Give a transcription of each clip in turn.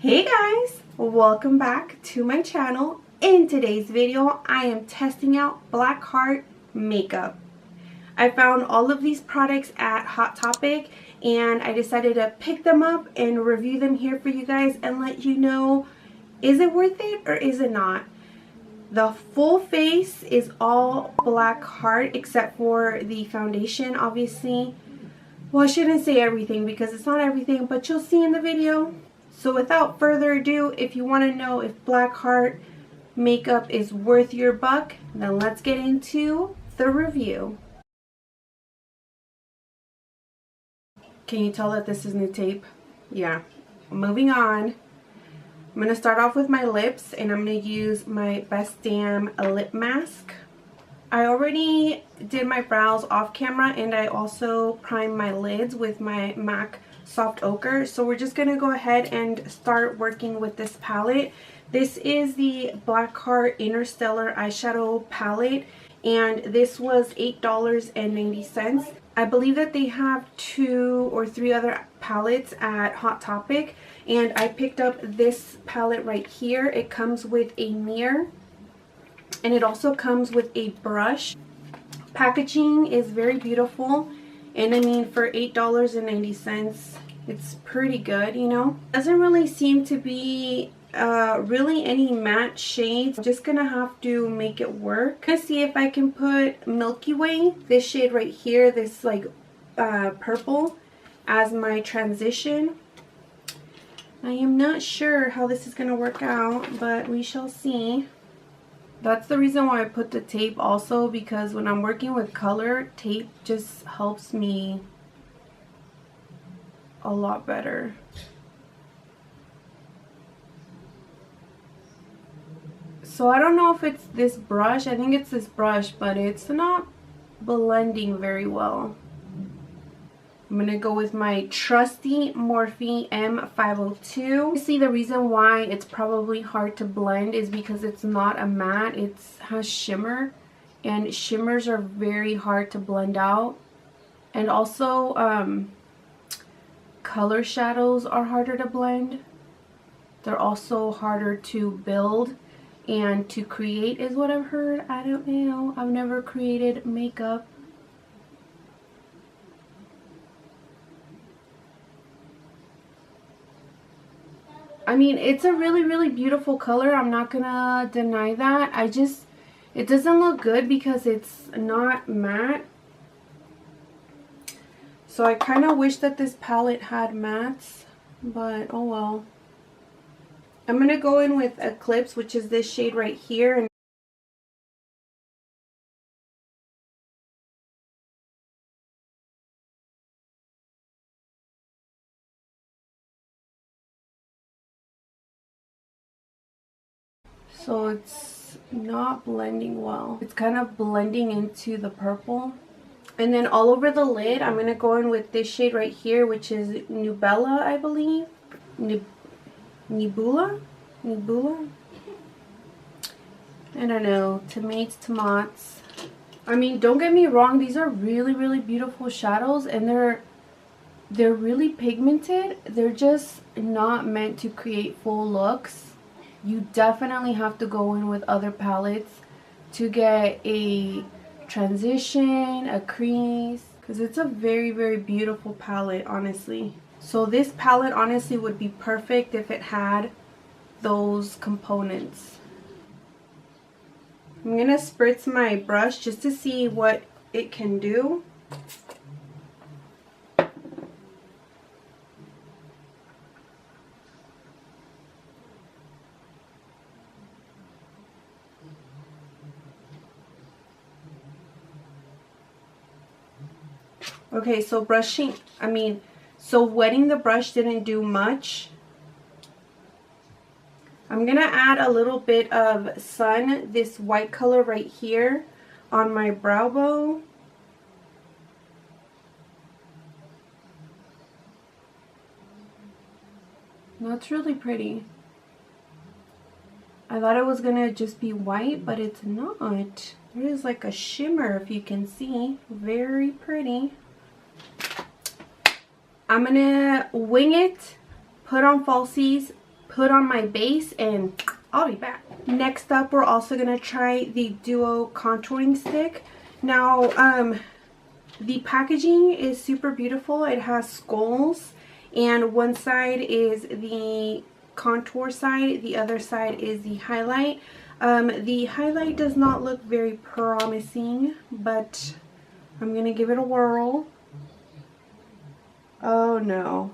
Hey guys, welcome back to my channel. In today's video, I am testing out Black Heart makeup. I found all of these products at Hot Topic and I decided to pick them up and review them here for you guys and let you know, is it worth it or is it not? The full face is all Black Heart except for the foundation, obviously. Well, I shouldn't say everything because it's not everything, but you'll see in the video. So without further ado, if you want to know if Black Heart makeup is worth your buck, then let's get into the review. Can you tell that this is new tape? Yeah. Moving on. I'm going to start off with my lips and I'm going to use my Best Damn lip mask. I already did my brows off camera and I also primed my lids with my MAC Soft Ochre. So we're just going to go ahead and start working with this palette. This is the Black Heart Interstellar Eyeshadow palette and this was $8.90. I believe that they have 2 or 3 other palettes at Hot Topic and I picked up this palette right here. It comes with a mirror and it also comes with a brush. Packaging is very beautiful. And I mean, for $8.90, it's pretty good, you know. Doesn't really seem to be really any matte shades. I'm just gonna have to make it work. I'm gonna see if I can put Milky Way, this shade right here, this like purple, as my transition. I am not sure how this is gonna work out, but we shall see. That's the reason why I put the tape also, because when I'm working with color, tape just helps me a lot better. So I don't know if it's this brush, I think it's this brush, but it's not blending very well. I'm going to go with my trusty Morphe M502. You see, the reason why it's probably hard to blend is because it's not a matte, it has shimmer. And shimmers are very hard to blend out. And also, color shadows are harder to blend. They're also harder to build and to create is what I've heard. I don't know. I've never created makeup. I mean, it's a really beautiful color. I'm not gonna deny that. It doesn't look good because it's not matte. So I kind of wish that this palette had mattes, but oh well. I'm gonna go in with Eclipse, which is this shade right here. And so it's not blending well. It's kind of blending into the purple. And then all over the lid, I'm going to go in with this shade right here, which is Nubella, I believe. Nebula? I don't know. Tomatoes. I mean, don't get me wrong. These are really beautiful shadows. And they're really pigmented. They're just not meant to create full looks. You definitely have to go in with other palettes to get a transition, a crease, because it's a very beautiful palette, honestly. So this palette honestly would be perfect if it had those components. I'm gonna spritz my brush just to see what it can do. Okay, so wetting the brush didn't do much. I'm going to add a little bit of Sun, this white color right here, on my brow bone. That's really pretty. I thought it was going to just be white, but it's not. There is like a shimmer, if you can see. Very pretty. I'm gonna wing it, put on falsies, put on my base and I'll be back. Next up, we're also going to try the Duo contouring stick. Now, the packaging is super beautiful. It has skulls, and one side is the contour side, the other side is the highlight. The highlight does not look very promising, but I'm going to give it a whirl. Oh no.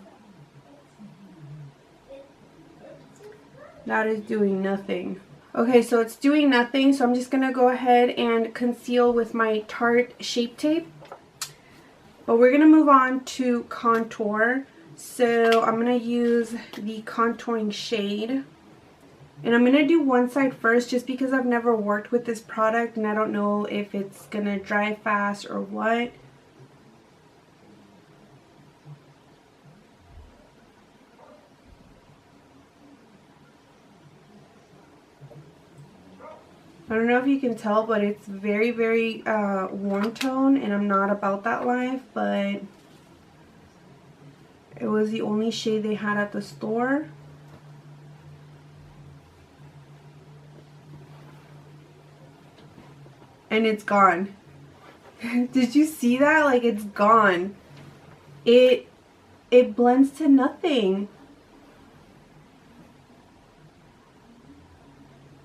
That is doing nothing. Okay, so it's doing nothing, so I'm just going to go ahead and conceal with my Tarte Shape Tape. But we're going to move on to contour. So I'm going to use the contouring shade. And I'm going to do one side first just because I've never worked with this product and I don't know if it's going to dry fast or what. I don't know if you can tell, but it's very, very warm tone, and I'm not about that life, but it was the only shade they had at the store. And it's gone. Did you see that? Like, it's gone. It blends to nothing.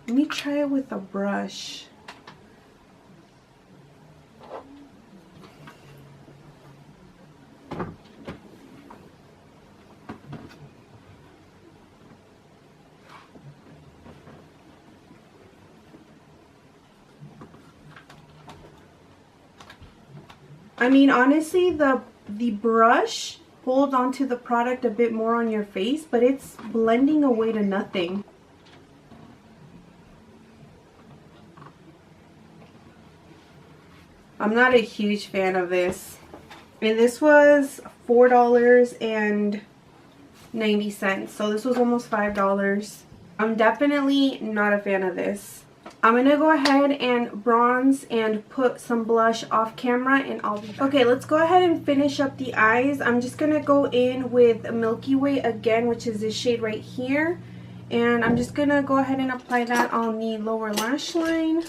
Let me try it with a brush. I mean, honestly, the brush holds onto the product a bit more on your face, but it's blending away to nothing. I'm not a huge fan of this. And this was $4.90. So this was almost $5. I'm definitely not a fan of this. I'm going to go ahead and bronze and put some blush off camera and I'll be back. Okay, let's go ahead and finish up the eyes. I'm just going to go in with Milky Way again, which is this shade right here. And I'm just going to go ahead and apply that on the lower lash line.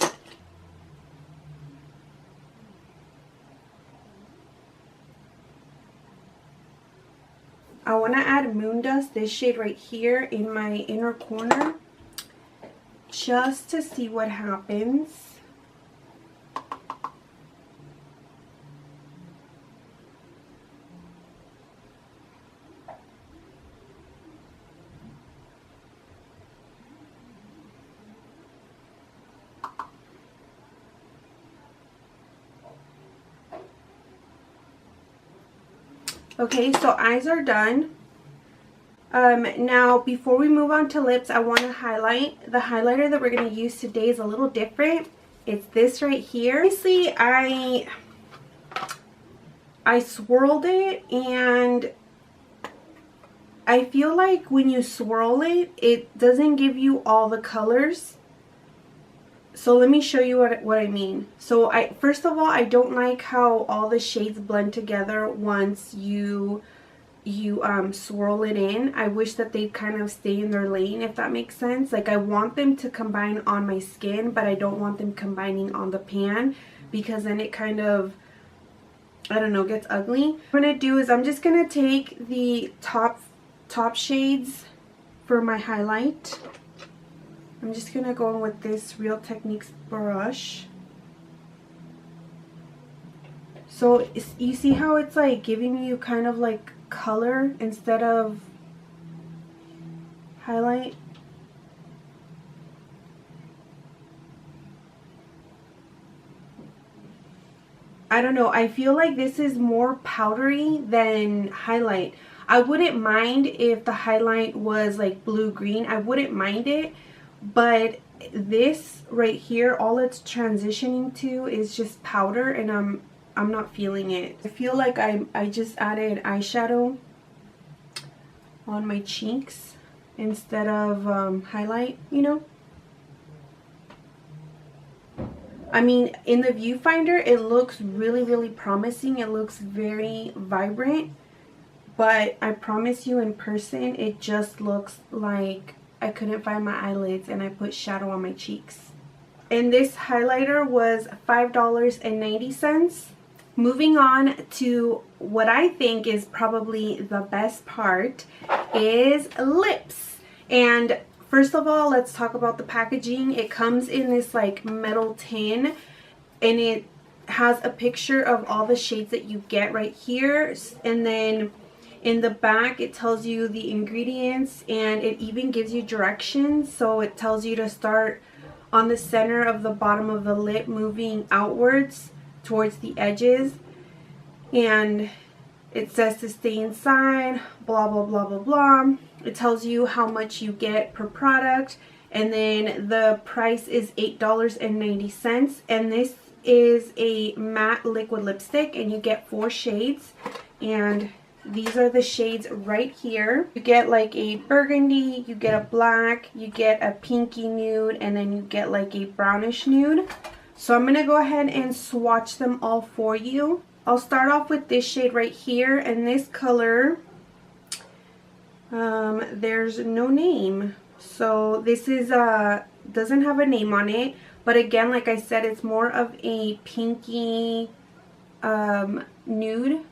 I want to add Moon Dust, this shade right here, in my inner corner, just to see what happens. Okay, so eyes are done. Now, before we move on to lips, I want to highlight. The highlighter that we're going to use today is a little different. It's this right here. Obviously, I swirled it, and I feel like when you swirl it, it doesn't give you all the colors. So let me show you what I mean. So first of all, I don't like how all the shades blend together once you swirl it in. I wish that they'd kind of stay in their lane, if that makes sense. Like, I want them to combine on my skin, but I don't want them combining on the pan, because then it kind of, I don't know, gets ugly. What I'm gonna do is I'm just gonna take the top shades for my highlight. I'm just gonna go in with this Real Techniques brush. So you see how it's like giving you kind of like color instead of highlight? I don't know, I feel like this is more powdery than highlight. I wouldn't mind if the highlight was like blue-green. I wouldn't mind it. But this right here, all it's transitioning to is just powder, and I'm not feeling it. I feel like I just added eyeshadow on my cheeks instead of highlight, you know? I mean, in the viewfinder, it looks really, really promising. It looks very vibrant. but I promise you in person it just looks like I couldn't find my eyelids and I put shadow on my cheeks. And this highlighter was $5.90. Moving on to what I think is probably the best part is lips. And first of all, let's talk about the packaging. It comes in this like metal tin, and it has a picture of all the shades that you get right here, and then in the back it tells you the ingredients, and it even gives you directions. So it tells you to start on the center of the bottom of the lip, moving outwards towards the edges, and it says to stay inside, blah blah blah blah blah. It tells you how much you get per product, and then the price is $8.90. And this is a matte liquid lipstick, and you get 4 shades, and these are the shades right here. You get like a burgundy, you get a black, you get a pinky nude, and then you get like a brownish nude. So I'm gonna go ahead and swatch them all for you. I'll start off with this shade right here, and this color, there's no name. So this is doesn't have a name on it, but again, like I said, it's more of a pinky nude.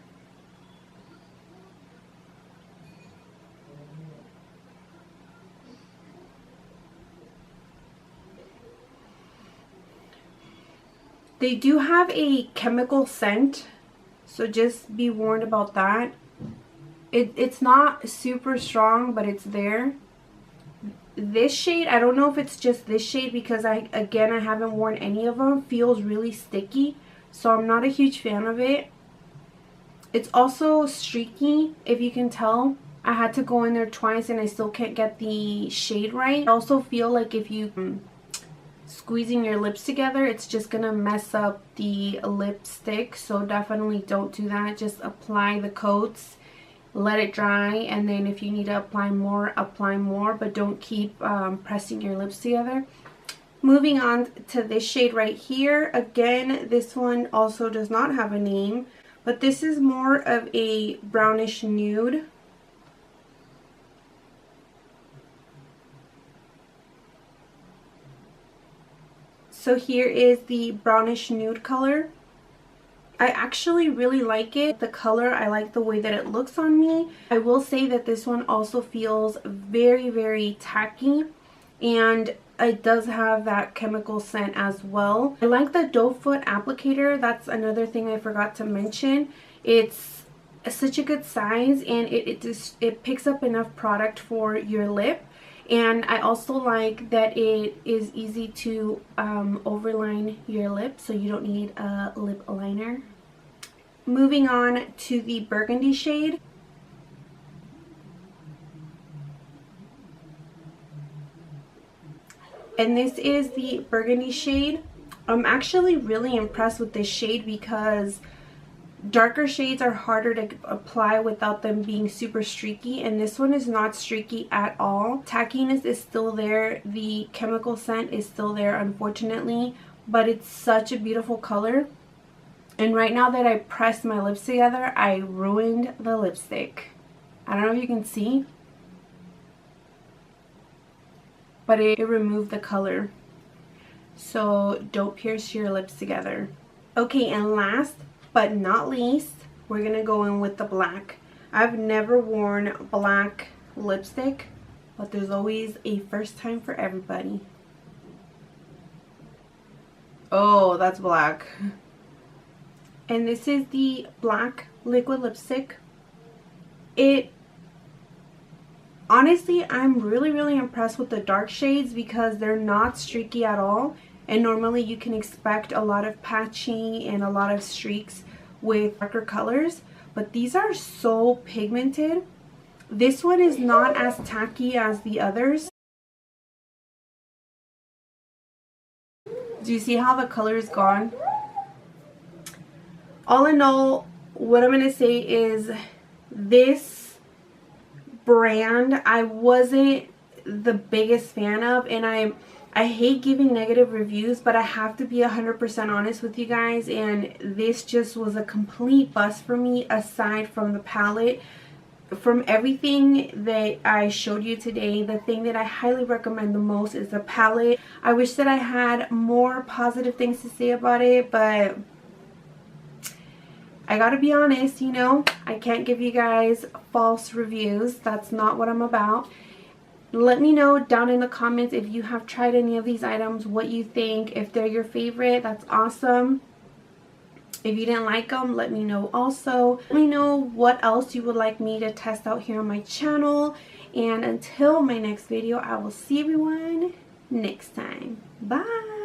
They do have a chemical scent, so just be warned about that. It's not super strong, but it's there. This shade, I don't know if it's just this shade, because I haven't worn any of them, feels really sticky, so I'm not a huge fan of it. It's also streaky, if you can tell. I had to go in there twice and I still can't get the shade right. I also feel like if you squeezing your lips together, it's just gonna mess up the lipstick, so definitely don't do that. Just apply the coats, let it dry, and then if you need to apply more, but don't keep pressing your lips together. Moving on to this shade right here. Again, this one also does not have a name, but this is more of a brownish nude. So here is the brownish nude color. I actually really like it. The color, I like the way that it looks on me. I will say that this one also feels very, very tacky, and it does have that chemical scent as well. I like the doe foot applicator. That's another thing I forgot to mention. It's such a good size, and it picks up enough product for your lip. And I also like that it is easy to overline your lip, so you don't need a lip liner. Moving on to the burgundy shade. And this is the burgundy shade. I'm actually really impressed with this shade because darker shades are harder to apply without them being super streaky, and this one is not streaky at all. Tackiness is still there, the chemical scent is still there, unfortunately, but it's such a beautiful color. And right now that I pressed my lips together, I ruined the lipstick. I don't know if you can see, but it removed the color. So don't pierce your lips together. Okay, and last but not least, we're gonna go in with the black. I've never worn black lipstick, but there's always a first time for everybody. Oh, that's black. And this is the black liquid lipstick. Honestly, I'm really impressed with the dark shades because they're not streaky at all. And normally you can expect a lot of patching and a lot of streaks with darker colors, but these are so pigmented. This one is not as tacky as the others. Do you see how the color is gone? All in all, what I'm gonna say is this brand I wasn't the biggest fan of, and I hate giving negative reviews, but I have to be 100% honest with you guys, and this just was a complete bust for me aside from the palette. from everything that I showed you today, the thing that I highly recommend the most is the palette. I wish that I had more positive things to say about it, but I gotta be honest, you know, I can't give you guys false reviews. That's not what I'm about. Let me know down in the comments if you have tried any of these items, what you think. If they're your favorite, that's awesome. If you didn't like them, let me know also. Let me know what else you would like me to test out here on my channel. And until my next video, I will see everyone next time. Bye!